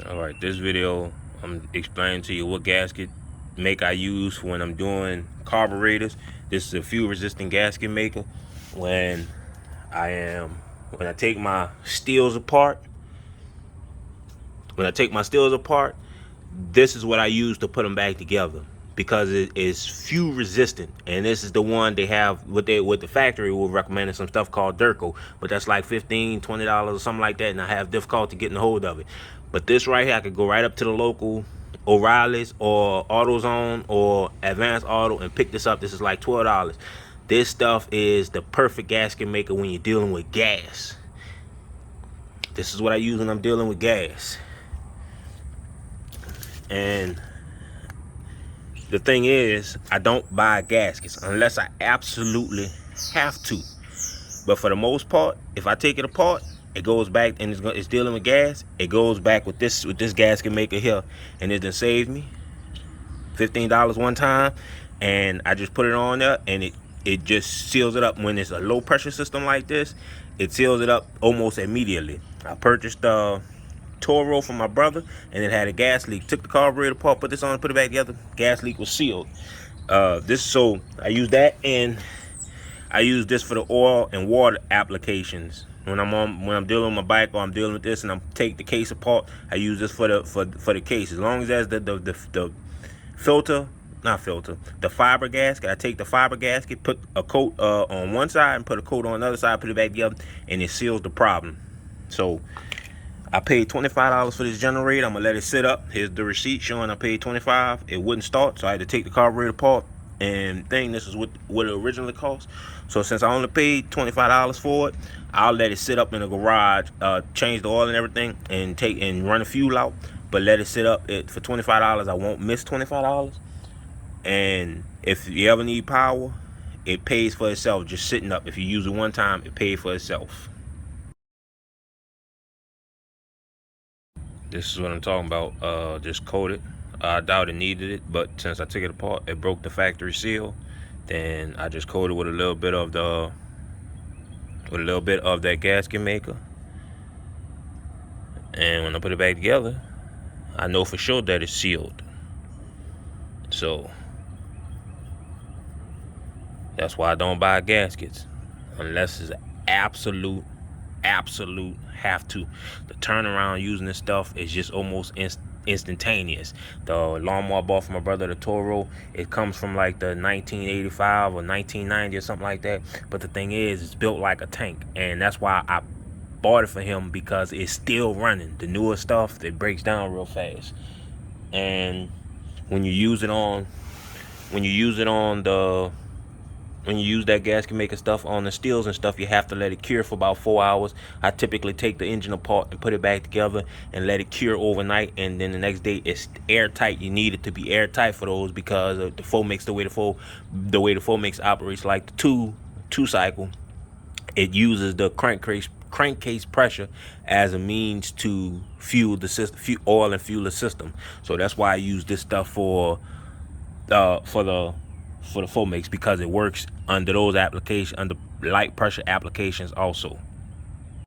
Alright, this video I'm explaining to you what gasket make I use when I'm doing carburetors. This is a fuel resistant gasket maker. When I take my steels apart, this is what I use to put them back together, because it is fuel resistant. And this is the one they have with the factory will recommend some stuff called Durco, but that's like $15-20 or something like that, and I have difficulty getting a hold of it. But this right here, I could go right up to the local O'Reilly's or AutoZone or Advanced Auto and pick this up. This is like $12. This stuff is the perfect gasket maker when you're dealing with gas. This is what I use when I'm dealing with gas. And the thing is, I don't buy gaskets unless I absolutely have to. But for the most part, if I take it apart, it goes back, and it's dealing with gas. It goes back with this gasket maker here, and it done saved me $15 one time. And I just put it on there, and it just seals it up. When it's a low pressure system like this, it seals it up almost immediately. I purchased Toro from my brother, and it had a gas leak. Took the carburetor apart, put this on, put it back together. Gas leak was sealed. So I use that, and I use this for the oil and water applications. When I'm dealing with my bike, or I'm dealing with this, and I'm take the case apart, I use this for the case. As long as that's the filter, not filter, the fiber gasket. I take the fiber gasket, put a coat on one side, and put a coat on the other side, put it back together, and it seals the problem. So I paid $25 for this generator. I'm gonna let it sit up. Here's the receipt showing I paid $25. It wouldn't start, so I had to take the carburetor apart. And this is what it originally cost. So since I only paid $25 for it, I'll let it sit up in the garage, change the oil and everything, and run the fuel out. But let it sit up for $25. I won't miss $25. And if you ever need power, it pays for itself just sitting up. If you use it one time, it pays for itself. This is what I'm talking about. Just coated. I doubt it needed it, but since I took it apart, it broke the factory seal. Then I just coated with a little bit of that gasket maker. And when I put it back together, I know for sure that it's sealed. So that's why I don't buy gaskets unless it's absolute have to. The turnaround using this stuff is just almost instantaneous. The lawnmower I bought from my brother, the Toro, it comes from like the 1985 or 1990 or something like that. But the thing is, it's built like a tank, and that's why I bought it for him, because it's still running. The newer stuff, it breaks down real fast. And when you use that gasket maker stuff on the steels and stuff, you have to let it cure for about 4 hours. I typically take the engine apart and put it back together and let it cure overnight, and then the next day it's airtight. You need it to be airtight for those, because of the Fomex, the way the Fomex operates, like the two cycle. It uses the crankcase pressure as a means to fuel the system, oil and fuel the system. So that's why I use this stuff for the Fomex, because it works under those applications, under light pressure applications also.